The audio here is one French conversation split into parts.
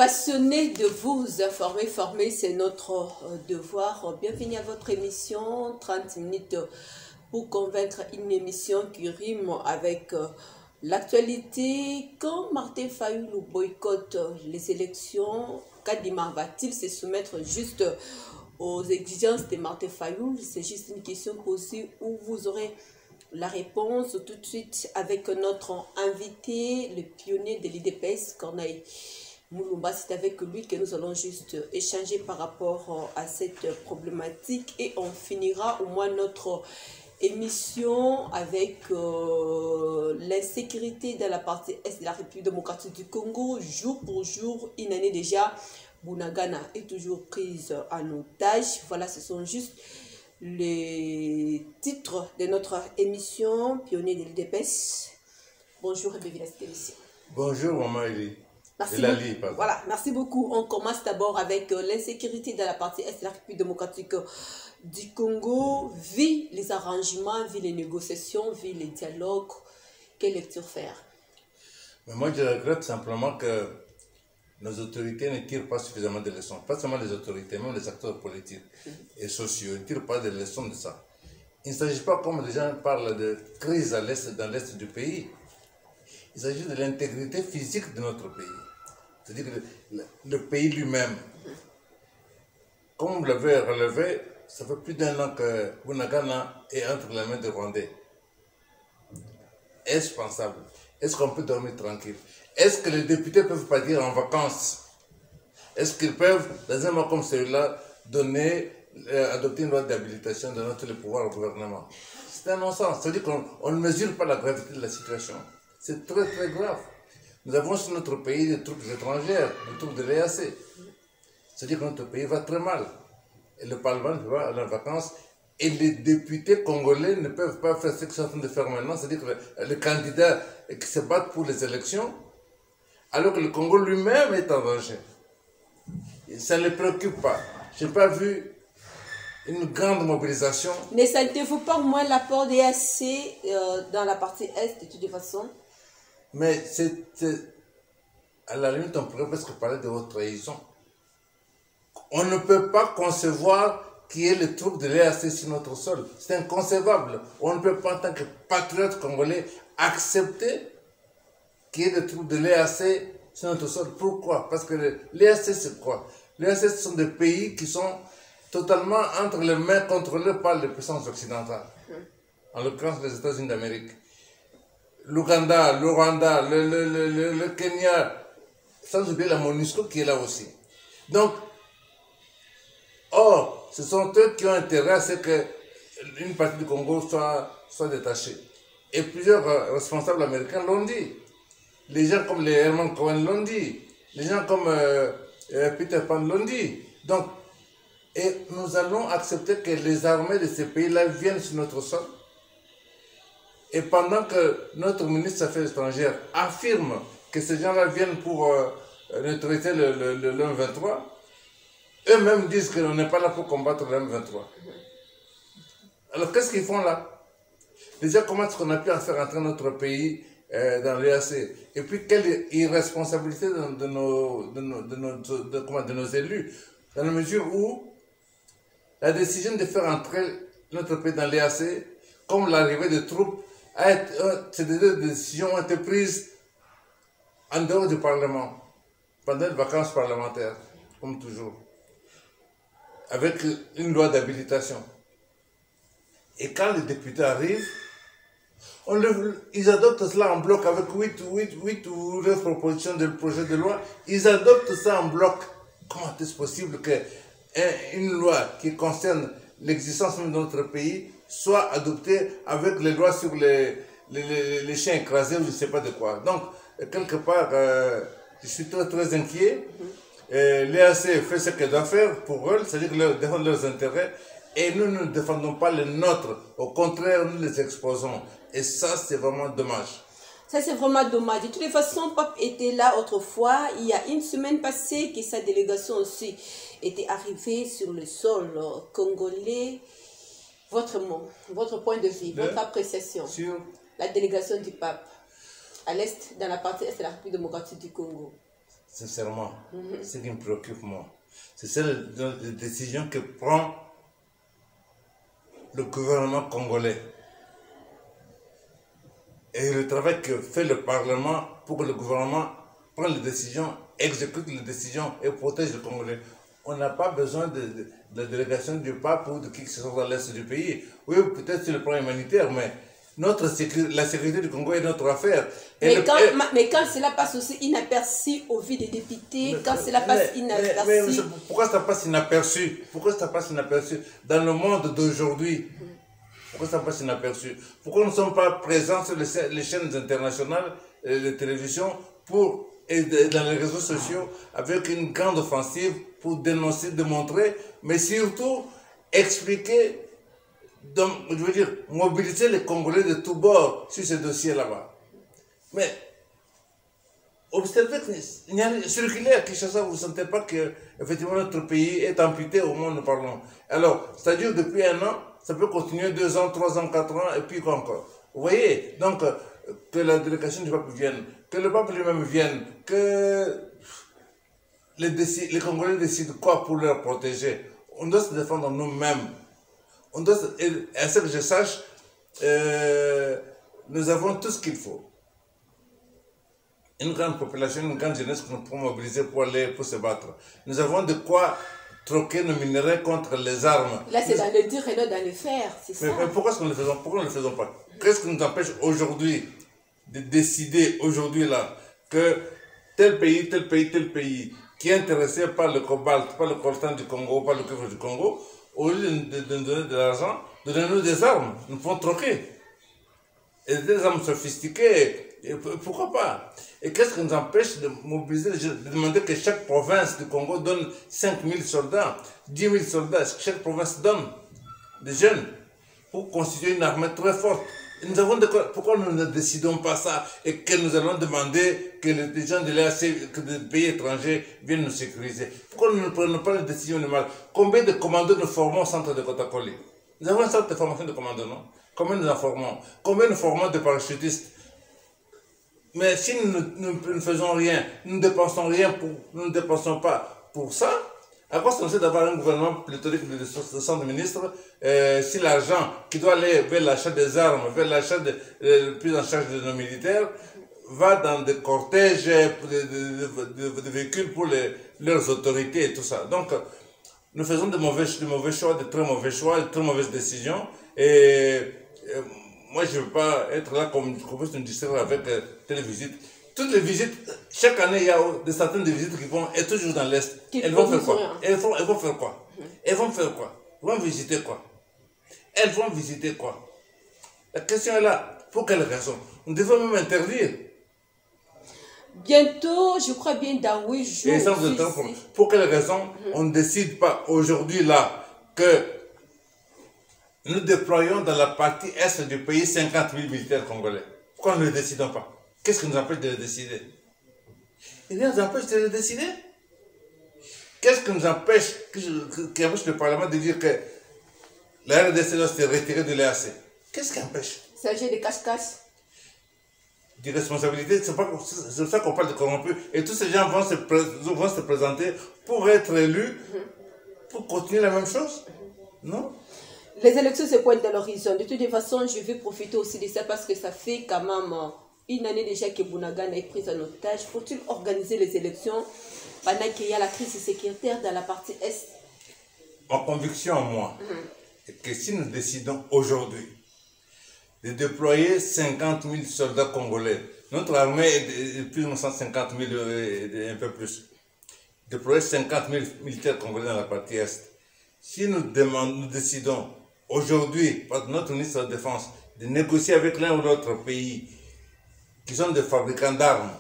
Passionné de vous informer, former, c'est notre devoir. Bienvenue à votre émission 30 minutes pour convaincre, une émission qui rime avec l'actualité. Quand Martin Fayulu boycotte les élections, Kadima va-t-il se soumettre juste aux exigences de Martin Fayulu? C'est juste une question posée où vous aurez la réponse tout de suite avec notre invité, le pionnier de l'IDPS, Corneille Moulumba. C'est avec lui que nous allons juste échanger par rapport à cette problématique et on finira au moins notre émission avec l'insécurité dans la partie est de la République démocratique du Congo. Jour pour jour, une année déjà, Bunagana est toujours prise en otage. Voilà, ce sont juste les titres de notre émission Pionnier de l'IDPS. Bonjour et bienvenue à cette émission. Bonjour Maman Eli. Merci beaucoup. Voilà, merci beaucoup. On commence d'abord avec l'insécurité dans la partie est de la République démocratique du Congo. Vu les arrangements, vu les négociations, vu les dialogues, quelle lecture faire? Mais moi, je regrette simplement que nos autorités ne tirent pas suffisamment de leçons. Pas seulement les autorités, même les acteurs politiques et sociaux ne tirent pas de leçons de ça. Il ne s'agit pas, comme les gens parlent de crise dans l'est du pays, il s'agit de l'intégrité physique de notre pays. C'est-à-dire que le pays lui-même, comme vous l'avez relevé, ça fait plus d'1 an que Bunagana est entre les mains des Rwandais. Est-ce pensable? Est-ce qu'on peut dormir tranquille? Est-ce que les députés peuvent partir en vacances? Est-ce qu'ils peuvent, dans un moment comme celui-là, adopter une loi d'habilitation, donner tous les pouvoirs au gouvernement? C'est un non-sens. C'est-à-dire qu'on ne mesure pas la gravité de la situation. C'est très très grave. Nous avons sur notre pays des troupes étrangères, des troupes de l'EAC. C'est-à-dire que notre pays va très mal. Et le Parlement va aller en vacances. Et les députés congolais ne peuvent pas faire ce qu'ils sont en train de faire maintenant. C'est-à-dire que les candidats qui se battent pour les élections, alors que le Congo lui-même est en danger. Et ça ne les préoccupe pas. Je n'ai pas vu une grande mobilisation. Ne sentez-vous pas au moins l'apport des EAC dans la partie Est de toute façon? Mais à la limite, on pourrait presque parler de haute trahison. On ne peut pas concevoir qu'il y ait les troupes de l'EAC sur notre sol. C'est inconcevable. On ne peut pas, en tant que patriote congolais, accepter qu'il y ait des troupes de l'EAC sur notre sol. Pourquoi? Parce que l'EAC, c'est quoi? L'EAC, ce sont des pays qui sont totalement entre les mains contrôlés par les puissances occidentales. En l'occurrence, les États-Unis d'Amérique. L'Ouganda, le Rwanda, le Kenya, sans oublier la MONUSCO qui est là aussi. Donc, ce sont eux qui ont intérêt à ce qu'une partie du Congo soit détachée. Et plusieurs responsables américains l'ont dit. Les gens comme les Herman Cohen l'ont dit. Les gens comme Peter Pan l'ont dit. Donc, et nous allons accepter que les armées de ces pays-là viennent sur notre sol. Et pendant que notre ministre des Affaires étrangères affirme que ces gens-là viennent pour neutraliser le M23, eux-mêmes disent qu'on n'est pas là pour combattre le M23. Alors qu'est-ce qu'ils font là? Déjà, comment est-ce qu'on a pu en faire entrer notre pays dans l'EAC? Et puis, quelle irresponsabilité de nos élus, dans la mesure où la décision de faire entrer notre pays dans l'EAC, comme l'arrivée des troupes, ces deux décisions ont été prises en dehors du Parlement, pendant les vacances parlementaires, comme toujours, avec une loi d'habilitation. Et quand les députés arrivent, ils adoptent cela en bloc avec 8 ou 9 propositions de projet de loi. Ils adoptent ça en bloc. Comment est-ce possible qu'une loi qui concerne l'existence de notre pays soit adoptée avec les lois sur les chiens écrasés ou je ne sais pas de quoi? Donc, quelque part, je suis très très inquiet. L'EAC fait ce qu'elle doit faire pour eux, c'est-à-dire défendre leurs intérêts, et nous ne défendons pas les nôtres. Au contraire, nous les exposons. Et ça, c'est vraiment dommage. Ça, c'est vraiment dommage. De toutes les façons, Pape était là autrefois. Il y a une semaine passée que sa délégation aussi était arrivée sur le sol congolais. Votre mot, votre point de vue, votre appréciation sur la délégation du pape à l'est, dans la partie est de la République démocratique du Congo. sincèrement, ce qui me préoccupe, moi. C'est celle de décision que prend le gouvernement congolais. Et le travail que fait le Parlement pour que le gouvernement prenne les décisions, exécute les décisions et protège le Congolais. On n'a pas besoin de la délégation du pape ou de qui que ce soit dans l'est du pays. Oui, peut-être sur le plan humanitaire, mais la sécurité du Congo est notre affaire. Mais quand cela passe aussi inaperçu au vu des députés, quand cela passe inaperçu... Pourquoi ça passe inaperçu? Pourquoi ça passe inaperçu dans le monde d'aujourd'hui? Pourquoi ça passe inaperçu? Pourquoi nous ne sommes pas présents sur les chaînes internationales de télévision et dans les réseaux sociaux avec une grande offensive pour dénoncer, démontrer, mais surtout expliquer, donc, je veux dire, mobiliser les Congolais de tous bords sur ce dossier là-bas. Mais observez qu'il y a circulé à Kinshasa, vous ne sentez pas que effectivement notre pays est amputé au moment où nous parlons. Alors, c'est-à-dire depuis un an, ça peut continuer 2 ans, 3 ans, 4 ans, et puis quoi encore. Vous voyez, donc, que la délégation du pape vienne, que le pape lui-même vienne, que les Congolais décident quoi pour leur protéger. On doit se défendre nous-mêmes. À ce que je sache, nous avons tout ce qu'il faut. Une grande population, une grande jeunesse que nous pouvons mobiliser pour se battre. Nous avons de quoi troquer nos minerais contre les armes. Là, c'est dans le dire et non dans le faire, c'est ça. Mais pourquoi nous ne le faisons pas? Qu'est-ce qui nous empêche aujourd'hui de décider, aujourd'hui là, que tel pays, qui est intéressé par le cobalt, par le coltan du Congo, par le cuivre du Congo, au lieu de nous donner de l'argent, de donner des armes, nous pouvons troquer. Et des armes sophistiquées, et pourquoi pas? Et qu'est-ce qui nous empêche de mobiliser, de demander que chaque province du Congo donne 5000 soldats, 10 000 soldats, que chaque province donne des jeunes pour constituer une armée très forte. Et nous avons pourquoi nous ne décidons pas ça et que nous allons demander que les gens de l'EAC, que des pays étrangers viennent nous sécuriser? Pourquoi nous ne prenons pas les décisions normales? Combien de commandos nous formons au centre de Kotakoli? Nous avons un centre de formation de commandos, non? Combien nous en formons? Combien nous formons de parachutistes? Mais si nous ne faisons rien, nous ne dépensons pas pour ça, à quoi ça nous sert d'avoir un gouvernement pléthorique de 60 ministres si l'argent qui doit aller vers l'achat des armes, vers l'achat de prise en charge de nos militaires, va dans des cortèges de véhicules pour leurs autorités et tout ça. Donc, nous faisons de mauvais choix, de très mauvais choix, de très mauvaises décisions. Moi, je ne veux pas être là comme une distraire avec telle visite. Toutes les visites, chaque année, il y a certaines visites qui vont être toujours dans l'Est. Elles vont faire quoi? Elles vont faire quoi? Elles vont faire quoi? Elles vont visiter quoi? Elles vont visiter quoi? La question est là. Pour quelle raison? Nous devons même interdire. Bientôt, je crois bien dans 8 jours. Et pour quelle raison on ne décide pas aujourd'hui là que nous déployons dans la partie est du pays 50 000 militaires congolais? Pourquoi nous ne le décidons pas? Qu'est-ce qui nous empêche de le décider? Il nous empêche de le décider? Qu'est-ce qui nous empêche, qui empêche le Parlement de dire que la RDC doit se retirer de l'EAC? Qu'est-ce qui empêche? Il s'agit de cache-cache. D'irresponsabilité, c'est pour ça qu'on parle de corrompus. Et tous ces gens vont se présenter pour être élus, pour continuer la même chose? Non? Les élections se pointent à l'horizon. De toute façon, je vais profiter aussi de ça parce que ça fait quand même une année déjà que Bunagana est prise en otage. Faut-il organiser les élections pendant qu'il y a la crise sécuritaire dans la partie Est? Ma conviction, moi, est que si nous décidons aujourd'hui de déployer 50 000 soldats congolais, notre armée est de plus de 150 000 et un peu plus, déployer 50 000 militaires congolais dans la partie Est, si nous décidons aujourd'hui, par notre ministre de la Défense, de négocier avec l'un ou l'autre pays qui sont des fabricants d'armes,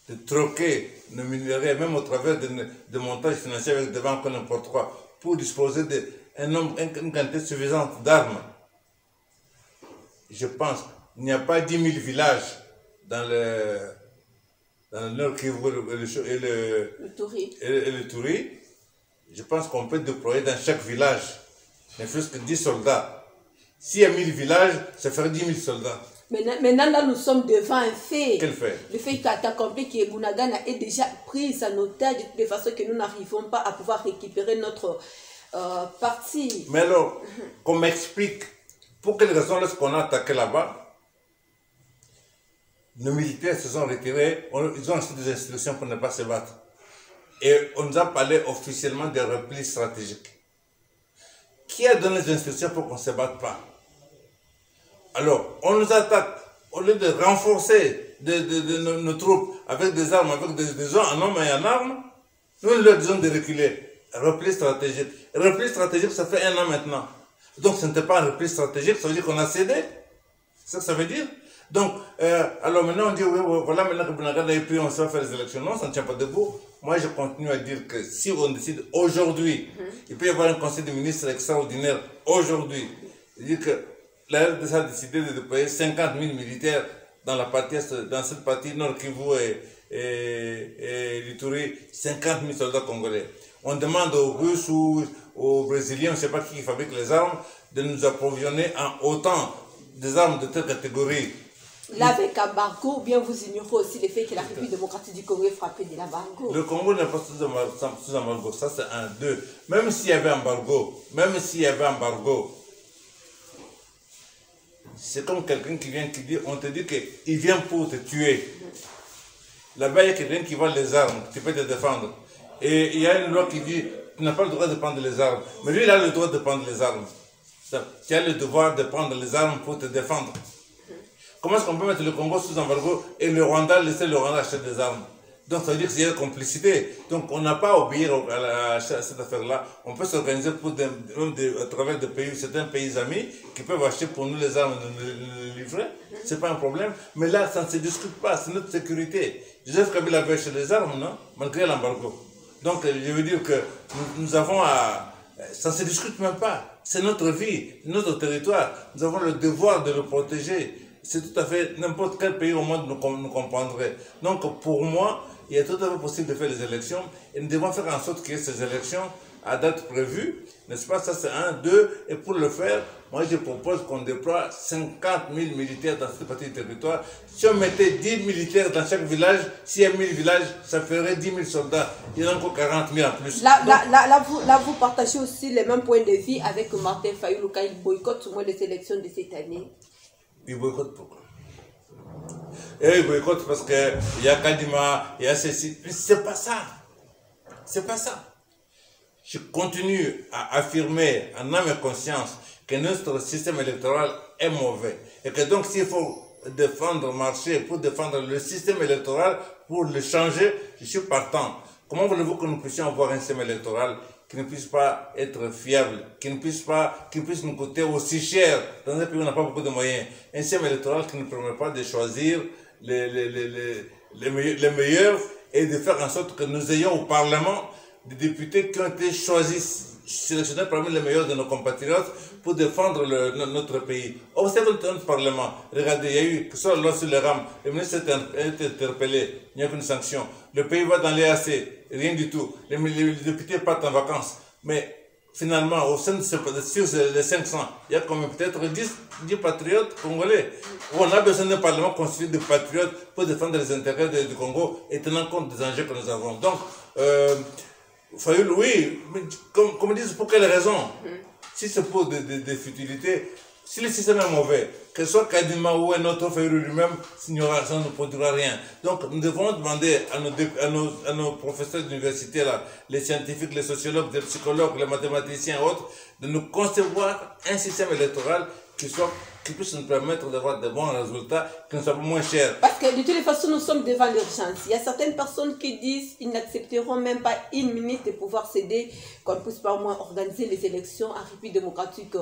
de troquer nos minerais, même au travers de montages financiers avec des banques n'importe quoi, pour disposer d'une quantité suffisante d'armes. Je pense qu'il n'y a pas 10 000 villages dans le Nord Kivu et le Touri. Je pense qu'on peut déployer dans chaque village ne plus que 10 soldats. S'il y a 1000 villages, ça ferait 10 000 soldats. Maintenant, là, nous sommes devant un fait. Quel fait? Le fait qu'a accompli que Bunagana est déjà prise en otage de façon que nous n'arrivons pas à pouvoir récupérer notre parti. Mais alors, qu'on m'explique pour quelle raison lorsqu'on a attaqué là-bas, nos militaires se sont retirés, ils ont acheté des instructions pour ne pas se battre. Et on nous a parlé officiellement des replis stratégiques. Qui a donné les instructions pour qu'on ne se batte pas? Alors, on nous attaque, au lieu de renforcer nos troupes avec des armes, avec des gens en hommes et en armes, nous leur disons de reculer. Repli stratégique. Repli stratégique, ça fait 1 an maintenant. Donc, ce n'était pas un repli stratégique, ça veut dire qu'on a cédé. C'est ça que ça veut dire. Donc, alors maintenant on dit, oui, voilà, maintenant que Bunagana est pris, on va faire les élections. Non, ça ne tient pas debout. Moi, je continue à dire que si on décide aujourd'hui, il peut y avoir un conseil de ministres extraordinaire aujourd'hui. C'est-à-dire que la RDC a décidé de déployer 50 000 militaires dans cette partie Nord Kivu et l'Ituri, 50 000 soldats congolais. On demande aux Russes ou aux Brésiliens, je ne sais pas qui fabrique les armes, de nous approvisionner en autant des armes de telle catégorie. Là, avec embargo, ou bien vous ignorez aussi le fait que la République démocratique du Congo est frappée de l'embargo. Le Congo n'est pas sous embargo, ça c'est un, deux. Même s'il y avait embargo, c'est comme quelqu'un qui vient qui dit, on te dit qu'il vient pour te tuer. Là-bas, il y a quelqu'un qui vend les armes, tu peux te défendre. Et il y a une loi qui dit, tu n'as pas le droit de prendre les armes. Mais lui, il a le droit de prendre les armes. Tu as le devoir de prendre les armes pour te défendre. Comment est-ce qu'on peut mettre le Congo sous embargo et le Rwanda, laisser le Rwanda acheter des armes? Donc ça veut dire qu'il y a une complicité. Donc on n'a pas à obéir à cette affaire-là. On peut s'organiser pour à travers des pays, certains pays amis qui peuvent acheter pour nous les armes et nous les livrer. C'est pas un problème. Mais là, ça ne se discute pas. C'est notre sécurité. Joseph Kabila avait acheté des armes, non? Malgré l'embargo. Donc je veux dire que nous avons à... Ça ne se discute même pas. C'est notre vie, notre territoire. Nous avons le devoir de le protéger. C'est tout à fait, n'importe quel pays au monde nous comprendrait. Donc pour moi, il est tout à fait possible de faire les élections et nous devons faire en sorte qu'il y ait ces élections à date prévue, n'est-ce pas? Ça c'est 1, 2, et pour le faire, moi je propose qu'on déploie 50 000 militaires dans cette partie du territoire. Si on mettait 10 militaires dans chaque village, s'il y a 1000 villages, ça ferait 10 000 soldats. Il y en a encore 40 000 en plus. Là, vous partagez aussi les mêmes points de vue avec Martin Fayulu quand il boycotte au moins les élections de cette année. Il boycotte pourquoi? Et il boycotte parce qu'il y a Kadima, il y a ceci. C'est pas ça. C'est pas ça. Je continue à affirmer en âme et conscience que notre système électoral est mauvais. Et que donc s'il faut marcher pour défendre le système électoral, pour le changer, je suis partant. Comment voulez-vous que nous puissions avoir un système électoral qui ne puisse pas être fiable, qui puisse nous coûter aussi cher dans un pays où on n'a pas beaucoup de moyens. Un système électoral qui ne permet pas de choisir les meilleurs et de faire en sorte que nous ayons au Parlement des députés qui ont été choisis, sélectionnés parmi les meilleurs de nos compatriotes pour défendre notre pays. Observez notre Parlement. Regardez, il y a eu, que ce soit la loi sur les rames, le ministre a été interpellé, il n'y a qu'une sanction. Le pays va dans l'EAC, rien du tout. Les députés partent en vacances. Mais finalement, au sein de sur les 500, il y a quand même peut-être 10 patriotes congolais. On a besoin d'un Parlement constitué de patriotes pour défendre les intérêts du Congo et tenant compte des enjeux que nous avons. Donc, Fayulu, oui, mais comme ils disent, pour quelle raison? Si c'est pour des futilités, si le système est mauvais, que ce soit Kadima ou un autre Fayulu lui-même, ça ne produira rien. Donc nous devons demander à nos professeurs d'université, les scientifiques, les sociologues, les psychologues, les mathématiciens et autres, de nous concevoir un système électoral qui puisse nous permettre d'avoir de bons résultats, qui ne soient moins chers. Parce que de toutes les façons, nous sommes devant l'urgence. Il y a certaines personnes qui disent qu'ils n'accepteront même pas une minute de pouvoir céder, qu'on puisse pas au moins organiser les élections en République démocratique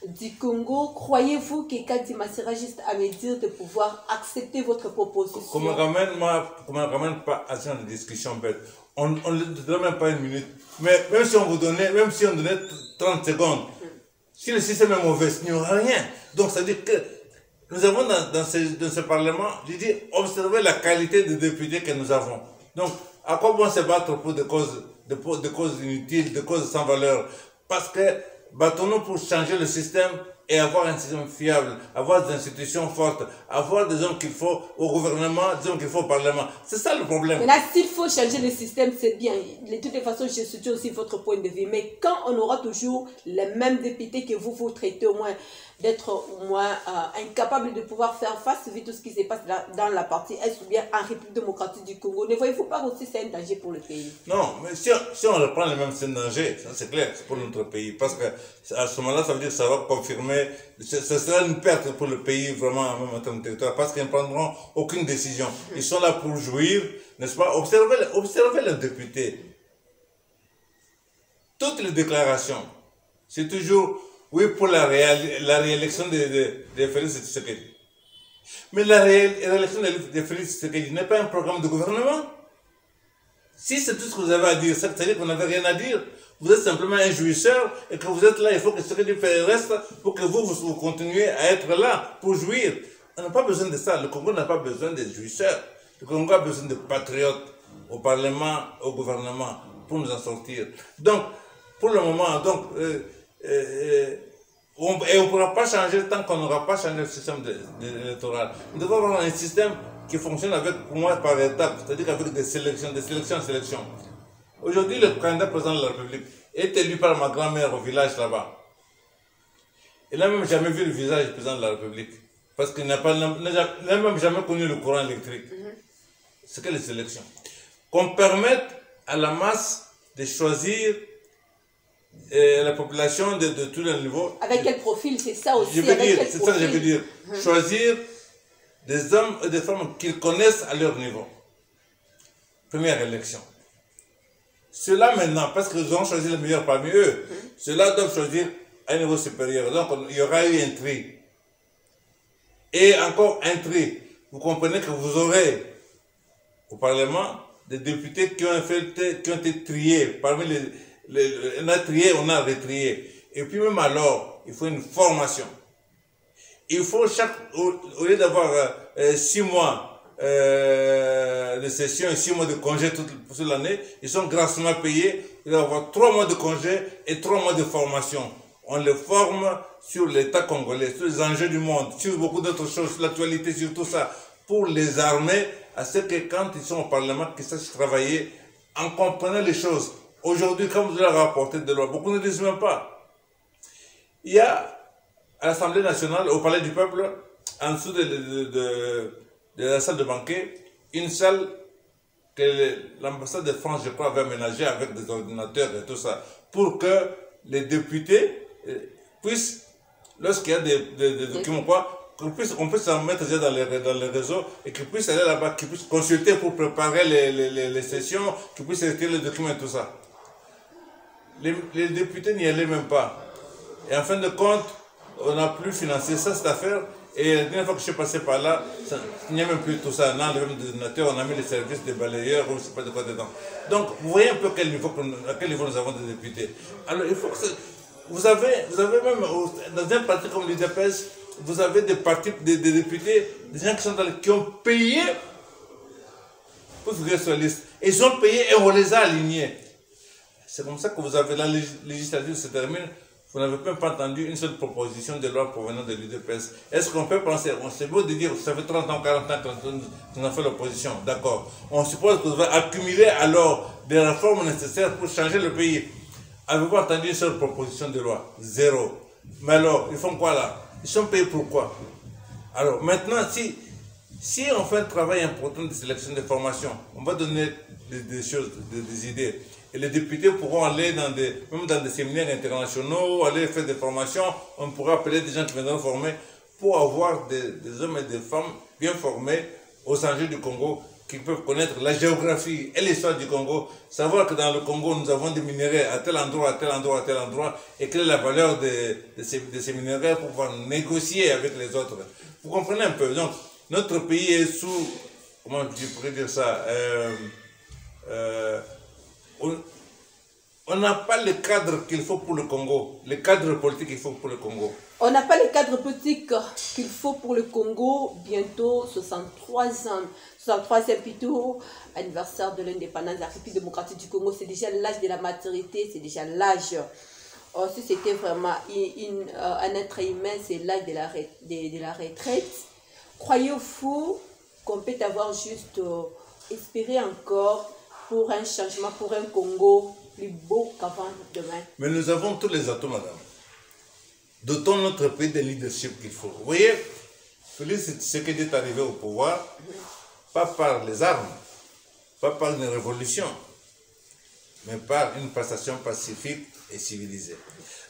du Congo. Croyez-vous que Kadima sera juste à me dire de pouvoir accepter votre proposition? Qu'on me ramène pas à ce genre de discussion bête. On ne donne même pas une minute. Mais même si on donnait 30 secondes, si le système est mauvais, il n'y aura rien. Donc, ça veut dire que nous avons dans ce Parlement, je dis, observer la qualité des députés que nous avons. Donc, à quoi bon se battre pour des causes inutiles, des causes sans valeur? Parce que, battons-nous pour changer le système, et avoir un système fiable, avoir des institutions fortes, avoir des hommes qu'il faut au gouvernement, des hommes qu'il faut au Parlement. C'est ça le problème. Mais là, s'il faut changer le système, c'est bien. De toutes les façons, je soutiens aussi votre point de vue. Mais quand on aura toujours les mêmes députés que vous traitez au moins d'être au moins incapables de pouvoir faire face vu tout ce qui se passe dans la partie Est ou bien en République démocratique du Congo, ne voyez-vous pas aussi c'est un danger pour le pays? Non, mais si on reprend le même danger, c'est clair, c'est pour notre pays. Parce que à ce moment-là, ça veut dire que ça va confirmer, ce sera une perte pour le pays vraiment, même en termes de territoire, parce qu'ils ne prendront aucune décision. Ils sont là pour jouir, n'est-ce pas? Observez les députés. Toutes les déclarations, c'est toujours oui pour la réélection de Félix Tshisekedi. Mais la réélection de Félix Tshisekedi n'est pas un programme de gouvernement. Si c'est tout ce que vous avez à dire, c'est-à-dire que vous n'avez rien à dire. Vous êtes simplement un jouisseur et que vous êtes là, il faut que Tshisekedi reste pour que vous continuez à être là pour jouir. On n'a pas besoin de ça. Le Congo n'a pas besoin de jouisseurs. Le Congo a besoin de patriotes au Parlement, au gouvernement pour nous en sortir. Donc, pour le moment, on ne pourra pas changer tant qu'on n'aura pas changé le système électoral. Nous devons avoir un système qui fonctionne pour moi, par étapes, c'est-à-dire avec des sélections en sélection. Aujourd'hui, le candidat président de la République est élu par ma grand-mère au village là-bas. Il n'a même jamais vu le visage du président de la République. Parce qu'il n'a même jamais connu le courant électrique. C'est que les sélections. Qu'on permette à la masse de choisir la population de tous les niveaux. Avec quel profil, c'est ça aussi. C'est ça que je veux dire. Choisir des hommes et des femmes qu'ils connaissent à leur niveau. Première élection. Ceux-là maintenant, parce qu'ils ont choisi le meilleur parmi eux, ceux-là doivent choisir à un niveau supérieur. Donc il y aura eu un tri. Et encore un tri. Vous comprenez que vous aurez au Parlement des députés qui ont été triés. Parmi on a trié, on a retrié. Et puis même alors, il faut une formation. Il faut au lieu d'avoir 6 mois de session et 6 mois de congé toute l'année, ils sont grassement payés. Ils doivent avoir 3 mois de congé et 3 mois de formation. On les forme sur l'État congolais, sur les enjeux du monde, sur beaucoup d'autres choses, sur l'actualité, sur tout ça, pour les armer à ce que quand ils sont au Parlement, qu'ils sachent travailler en comprenant les choses. Aujourd'hui, quand vous leur apportez des lois, beaucoup ne disent même pas. Il y a à l'Assemblée nationale, au Palais du Peuple, en dessous de la salle de banquet, une salle que l'ambassade de France, je crois, avait aménagée avec des ordinateurs et tout ça, pour que les députés puissent, lorsqu'il y a des documents qu'on puisse en mettre déjà dans les réseaux et qu'ils puissent aller là-bas, qu'ils puissent consulter pour préparer les sessions, qu'ils puissent retirer les documents et tout ça. Les députés n'y allaient même pas. Et en fin de compte, on n'a plus financé ça, cette affaire. Et la dernière fois que je suis passé par là, il n'y a même plus tout ça. On a enlevé les donateurs, on a mis les services des balayeurs, ou je ne sais pas de quoi dedans. Donc, vous voyez un peu à quel niveau nous avons des députés. Alors, il faut que vous avez même, dans un parti comme l'UDPS, vous avez des députés, des gens qui ont payé pour figurer sur la liste. Et ils ont payé et on les a alignés. C'est comme ça que vous avez la législature se termine. Vous n'avez même pas entendu une seule proposition de loi provenant de l'UDPS. Est-ce qu'on peut penser, c'est beau de dire, ça fait 30 ans, 40 ans qu'on a fait l'opposition, d'accord. On suppose que vous avez accumulé alors des réformes nécessaires pour changer le pays. Avez-vous entendu une seule proposition de loi? Zéro. Mais alors, ils font quoi là? Ils sont payés pour quoi? Alors maintenant, si on fait un travail important de sélection de formation, on va donner des choses, des idées. Et les députés pourront aller même dans des séminaires internationaux, aller faire des formations. On pourra appeler des gens qui viendront former pour avoir des hommes et des femmes bien formés aux enjeux du Congo, qui peuvent connaître la géographie et l'histoire du Congo. Savoir que dans le Congo, nous avons des minéraux à tel endroit, à tel endroit, à tel endroit, et quelle est la valeur de ces minéraux pour pouvoir négocier avec les autres. Vous comprenez un peu? Donc, notre pays est sous, comment je pourrais dire ça, on n'a pas le cadre qu'il faut pour le Congo, le cadre politique qu'il faut pour le Congo. On n'a pas le cadre politique qu'il faut pour le Congo. Bientôt 63 ans, 63e plutôt anniversaire de l'indépendance de la République démocratique du Congo. C'est déjà l'âge de la maturité, c'est déjà l'âge Oh, si c'était vraiment un être humain, c'est l'âge de la retraite. Croyez-vous qu'on peut avoir juste espéré encore pour un changement, pour un Congo plus beau qu'avant demain? Mais nous avons tous les atouts, madame. Dotons notre pays de leadership qu'il faut. Vous voyez, Félix Tshisekedi est arrivé au pouvoir, pas par les armes, pas par une révolution, mais par une passation pacifique et civilisée.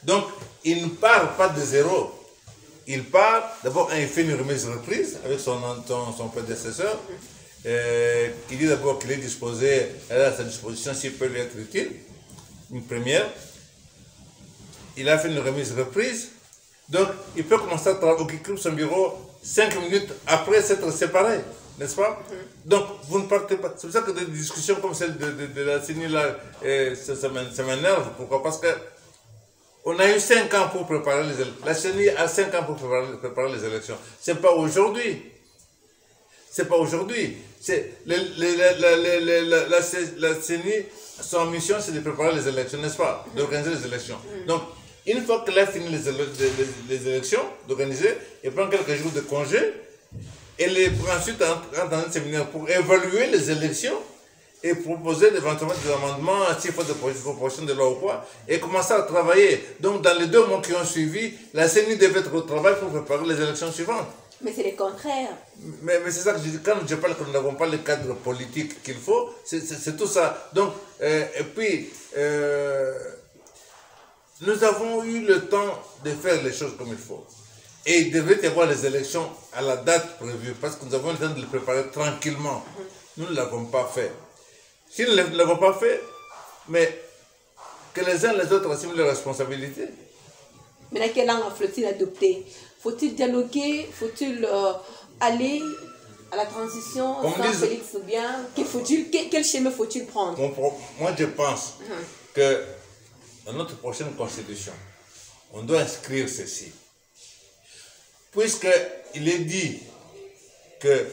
Donc, il ne part pas de zéro. Il part, d'abord, il fait une remise reprise avec son prédécesseur, qui dit d'abord qu'il est disposé, elle est à sa disposition s'il peut lui être utile. Une première. Il a fait une remise reprise. Donc, il peut commencer à occuper son bureau 5 minutes après s'être séparé, n'est-ce pas? Donc, vous ne partez pas. C'est pour ça que des discussions comme celle de la CENI, là, ça m'énerve. Pourquoi? Parce que on a eu 5 ans pour préparer les élections. La CENI a 5 ans pour préparer les élections. Ce n'est pas aujourd'hui. C'est pas aujourd'hui. La CENI, son mission, c'est de préparer les élections, n'est-ce pas? D'organiser les élections. Donc, une fois qu'elle a fini les élections, d'organiser, elle prend quelques jours de congé, elle prend ensuite dans un séminaire pour évaluer les élections et proposer éventuellement des amendements, s'il faut des propositions de loi ou quoi, et commencer à travailler. Donc, dans les 2 mois qui ont suivi, la CENI devait être au travail pour préparer les élections suivantes. Mais c'est le contraire. Mais c'est ça que je dis, quand je parle que nous n'avons pas le cadre politique qu'il faut, c'est tout ça. Donc, et puis, nous avons eu le temps de faire les choses comme il faut. Et il devait y avoir les élections à la date prévue, parce que nous avons eu le temps de les préparer tranquillement. Nous ne l'avons pas fait. Si nous ne l'avons pas fait, mais que les uns les autres assument leurs responsabilités. Mais dans quelle langue faut-il adopter? Faut-il dialoguer? Faut-il aller à la transition sans Félix ou bien quel chemin faut-il prendre? Moi, je pense que dans notre prochaine constitution, on doit inscrire ceci. Puisqu'il est dit que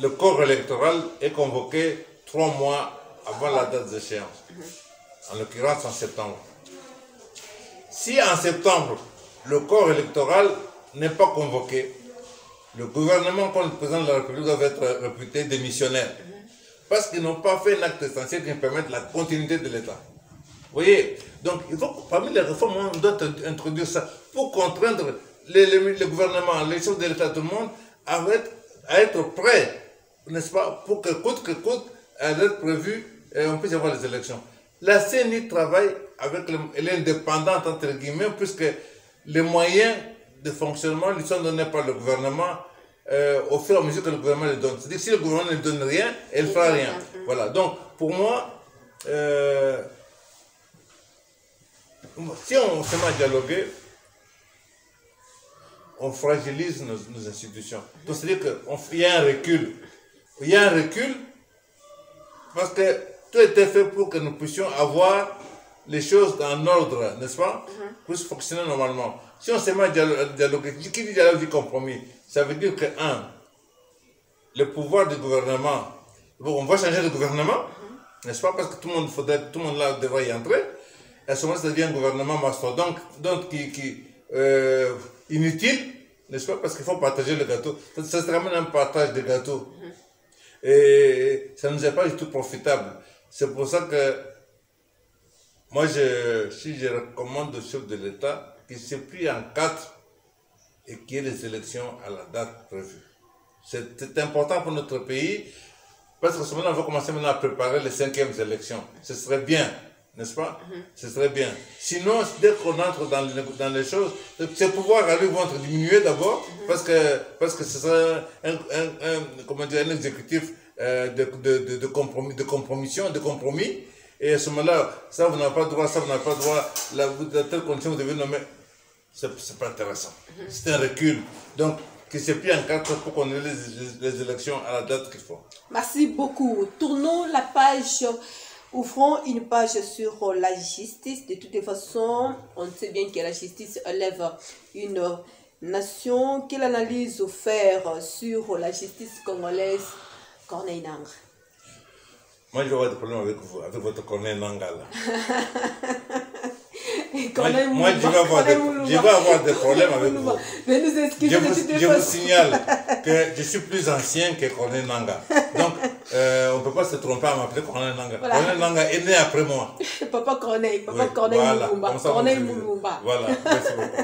le corps électoral est convoqué 3 mois avant la date d'échéance, en l'occurrence en septembre. Si en septembre, le corps électoral n'est pas convoqué, le gouvernement comme le président de la République doit être réputé démissionnaire. Parce qu'ils n'ont pas fait un acte essentiel qui permette la continuité de l'État. Vous voyez? Donc, il faut, parmi les réformes, on doit introduire ça pour contraindre le gouvernement, les chefs de l'État, tout le monde, à être prêts, n'est-ce pas, pour que coûte, à être prévu, on puisse avoir les élections. La CENI travaille elle est indépendante, entre guillemets, puisque les moyens de fonctionnement lui sont donnés par le gouvernement au fur et à mesure que le gouvernement les donne. C'est-à-dire que si le gouvernement ne donne rien, elle ne fera rien. Voilà. Donc, pour moi, si on se met à dialoguer, on fragilise nos institutions. Donc, c'est-à-dire qu'il y a un recul. Il y a un recul parce que tout était fait pour que nous puissions avoir les choses en ordre, n'est-ce pas? Pour fonctionner normalement. Si on se met à dialoguer, qui dit dialogue dit compromis, ça veut dire que, le pouvoir du gouvernement, bon, on va changer de gouvernement, n'est-ce pas? Parce que tout le monde là devrait y entrer. Et à ce moment-là, ça devient un gouvernement mastodonte, donc inutile, n'est-ce pas? Parce qu'il faut partager le gâteau. Ça se ramène à un partage de gâteau. Et ça ne nous est pas du tout profitable. C'est pour ça que moi, si je recommande au chef de l'État qu'il se plie en 4 et qu'il y ait les élections à la date prévue. C'est important pour notre pays, parce qu'à ce moment-là, on va commencer maintenant à préparer les 5e élections. Ce serait bien, n'est-ce pas? Ce serait bien. Sinon, dès qu'on entre dans les choses, ces pouvoirs à lui vont être diminués d'abord, parce que ce serait un exécutif de compromis. Et à ce moment-là, ça vous n'avez pas droit, ça vous n'avez pas droit, dans telle condition vous devez nommer. C'est pas intéressant. C'est un recul. Donc, qui se plie en 4 pour qu'on ait les élections à la date qu'il faut. Merci beaucoup. Tournons la page, ouvrons une page sur la justice. De toutes les façons, on sait bien que la justice élève une nation. Quelle analyse faire sur la justice congolaise, Corneille Nangaa? Moi, je vais avoir des problèmes avec vous, avec votre Corneille Nangaa là. Moi, je vais avoir des problèmes avec vous. Mais nous excusez je vous signale que je suis plus ancien que Corneille Nangaa. Donc, on ne peut pas se tromper à m'appeler Corneille Nangaa. Voilà. Corneille Nangaa est né après moi. Papa Corneille Moulumba. Corneille Moulumba. Voilà, merci beaucoup.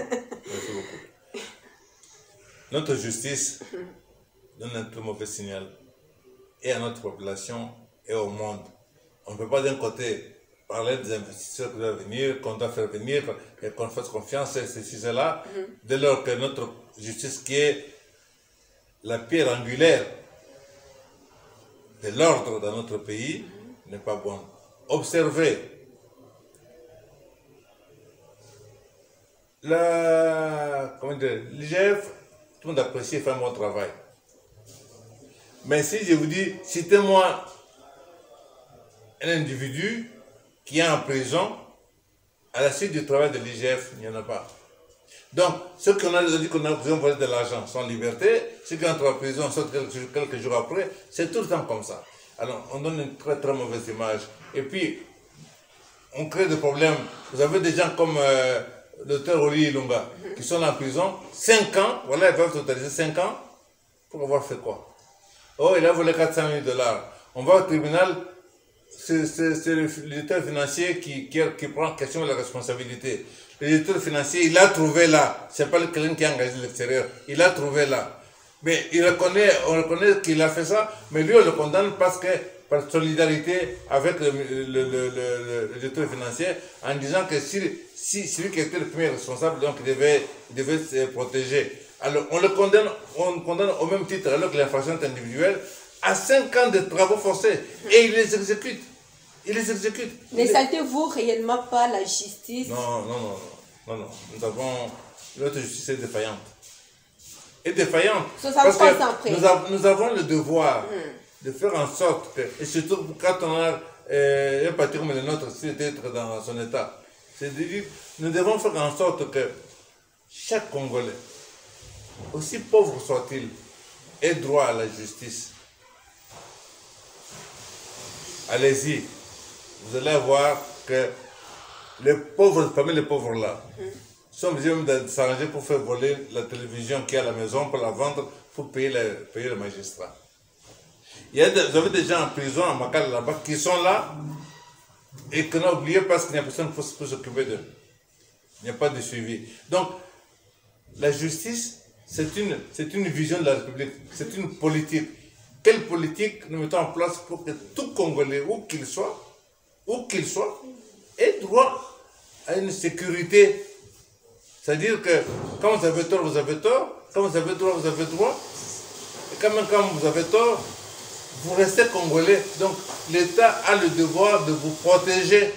Notre justice donne un très mauvais signal et à notre population et au monde. On ne peut pas d'un côté parler des investisseurs qui doivent venir, qu'on doit faire venir et qu'on fasse confiance à ceci, cela, dès lors que notre justice, qui est la pierre angulaire de l'ordre dans notre pays, n'est pas bonne. Observez l'IGF, tout le monde apprécie et fait un bon travail. Mais si je vous dis, citez-moi un individu qui est en prison, à la suite du travail de l'IGF, il n'y en a pas. Donc, ceux qui ont dit qu'on a besoin de l'argent sont en liberté, ceux qui entrent en prison sortent quelques jours après, c'est tout le temps comme ça. Alors, on donne une très très mauvaise image. Et puis, on crée des problèmes. Vous avez des gens comme le docteur Oli Ilunga, qui sont en prison, 5 ans, voilà, ils peuvent totaliser 5 ans, pour avoir fait quoi? Oh, il a volé 400 000 $. On va au tribunal, c'est l'éditeur financier qui prend question de la responsabilité. L'éditeur financier, il a trouvé là, c'est pas quelqu'un qui a engagé de l'extérieur, il a trouvé là. Mais on reconnaît qu'il a fait ça, mais lui on le condamne parce que, par solidarité avec l'éditeur financier, en disant que si celui qui était le premier responsable, donc il devait se protéger. Alors on condamne au même titre, alors que l'infraction est individuelle, à 5 ans de travaux forcés, et il les exécute. N'exaltez-vous réellement pas la justice? Non. Notre justice est défaillante. Parce que nous avons le devoir de faire en sorte que, et surtout quand on a un parti comme le nôtre, c'est d'être dans son état. C'est-à-dire, nous devons faire en sorte que chaque Congolais, aussi pauvre soit-il, ait droit à la justice. Allez-y, vous allez voir que les pauvres, parmi les pauvres là, sont obligés de s'arranger pour faire voler la télévision qui est à la maison, pour la vendre, pour payer le magistrat. Vous avez des gens en prison, à Makala là-bas, qui sont là et qu'on a oublié parce qu'il n'y a personne pour s'occuper d'eux. Il n'y a pas de suivi. Donc, la justice, c'est une vision de la République, c'est une politique. Quelle politique nous mettons en place pour que tout Congolais, où qu'il soit, ait droit à une sécurité? C'est-à-dire que quand vous avez tort, vous avez tort. Quand vous avez droit, vous avez droit. Et quand vous avez tort, vous restez Congolais. Donc l'État a le devoir de vous protéger.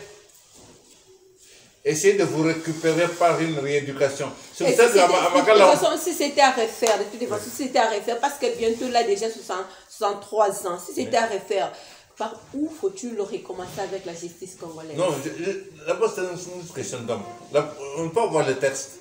Essayez de vous récupérer par une rééducation. De toute façon, si c'était à refaire, parce que bientôt là déjà 63 ans, si c'était à refaire, par où faut-il recommencer avec la justice congolaise? Non, d'abord c'est une question d'homme. On peut avoir les textes,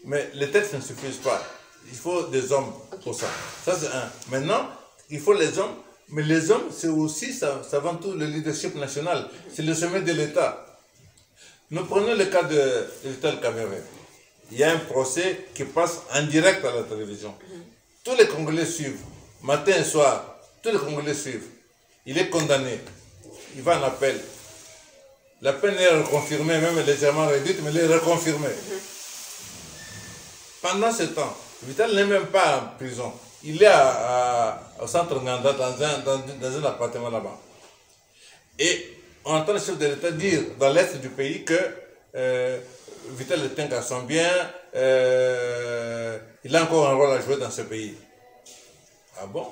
mais les textes ne suffisent pas. Il faut des hommes pour ça. Ça c'est un. Maintenant, il faut les hommes, mais les hommes c'est aussi, c'est avant tout le leadership national. C'est le sommet de l'État. Nous prenons le cas de Vital Kamerhe. Il y a un procès qui passe en direct à la télévision. Tous les Congolais suivent. Matin et soir, tous les Congolais suivent. Il est condamné. Il va en appel. La peine est reconfirmée, même légèrement réduite, mais elle est reconfirmée. Pendant ce temps, Vital n'est même pas en prison. Il est au centre Nganda, dans un appartement là-bas. Et on entend le chef de l'État dire dans l'est du pays que Vital est un garçon bien, il a encore un rôle à jouer dans ce pays. Ah bon?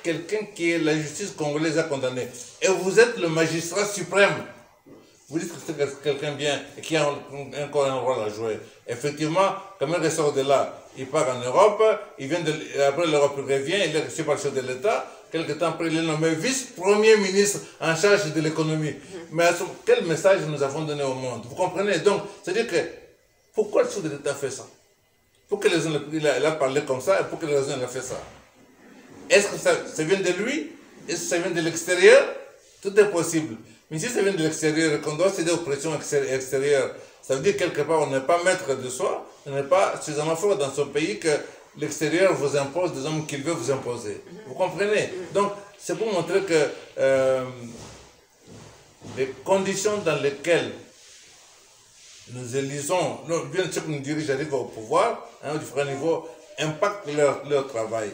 Quelqu'un qui est la justice congolaise a condamné. Et vous êtes le magistrat suprême. Vous dites que c'est quelqu'un bien et qui a encore un rôle à jouer. Effectivement, quand il ressort de là, il part en Europe, après l'Europe il revient, il est reçu par le chef de l'État. Quelque temps après, il est nommé vice-premier ministre en charge de l'économie. Mais quel message nous avons donné au monde? Vous comprenez? Donc, c'est-à-dire que, pourquoi le chef de l'État fait ça? Pour que les gens, il a parlé comme ça, et pour que les gens aient fait ça? Est-ce que ça vient de lui? Est-ce que ça vient de l'extérieur? Tout est possible. Mais si ça vient de l'extérieur et qu'on doit céder aux pressions extérieures, Ça veut dire quelque part, on n'est pas maître de soi, on n'est pas suffisamment fort dans son pays que l'extérieur vous impose des hommes qu'il veut vous imposer. Vous comprenez? Donc, c'est pour montrer que les conditions dans lesquelles nous élisons, bien ceux qui nous dirigent arrivent au pouvoir, à différents niveaux, impactent leur travail.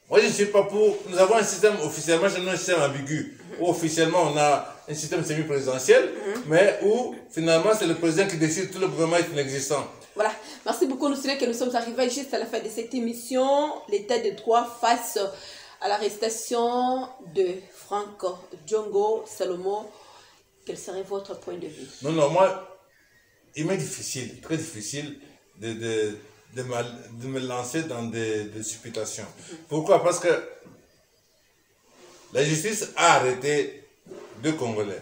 Moi, je ne suis pas pour. Nous avons un système officiellement, j'ai un système ambigu, où officiellement on a un système semi-présidentiel, mais où finalement c'est le président qui décide, tout le gouvernement est inexistant. Voilà, merci beaucoup. Nous savons que nous sommes arrivés juste à la fin de cette émission. L'état de droit face à l'arrestation de Franck Djongo Salomo. Quel serait votre point de vue? Non, moi, il m'est difficile, très difficile de me lancer dans des supputations. Pourquoi? Parce que la justice a arrêté 2 Congolais.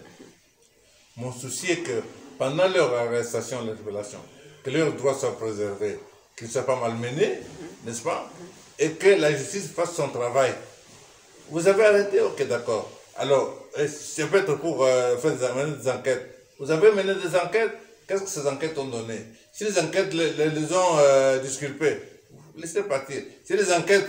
Mon souci est que pendant leur arrestation, leur révélation, que leurs droits soient préservés, qu'ils ne soient pas malmenés, n'est-ce pas? Et que la justice fasse son travail. Vous avez arrêté? Ok, d'accord. Alors, c'est peut-être pour mener des enquêtes. Vous avez mené des enquêtes? Qu'est-ce que ces enquêtes ont donné? Si les enquêtes les ont disculpés, laissez partir. Si les enquêtes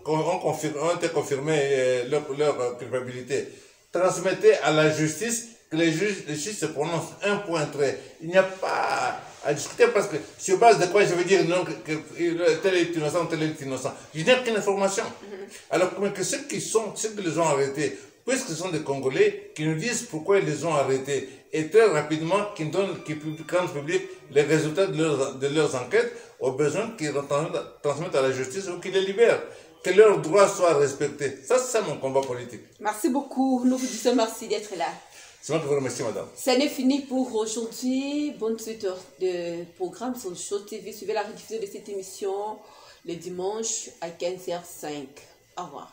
ont été confirmées leur culpabilité, transmettez à la justice, que les juges se prononcent, un point trait. Il n'y a pas à discuter parce que sur base de quoi je veux dire non, que tel est innocent, tel est innocent. Je n'ai aucune information. Alors que ceux qui les ont arrêtés, puisque ce sont des Congolais qui nous disent pourquoi ils les ont arrêtés et très rapidement qui rendent public les résultats de leurs enquêtes, au besoin qu'ils transmettent à la justice ou qu'ils les libèrent. Que leurs droits soient respectés. Ça, c'est mon combat politique. Merci beaucoup. Nous vous disons merci d'être là. C'est moi qui vous remercie, madame. Ça n'est fini pour aujourd'hui. Bonne suite de programme sur Show TV. Suivez la rediffusion de cette émission le dimanche à 15h05. Au revoir.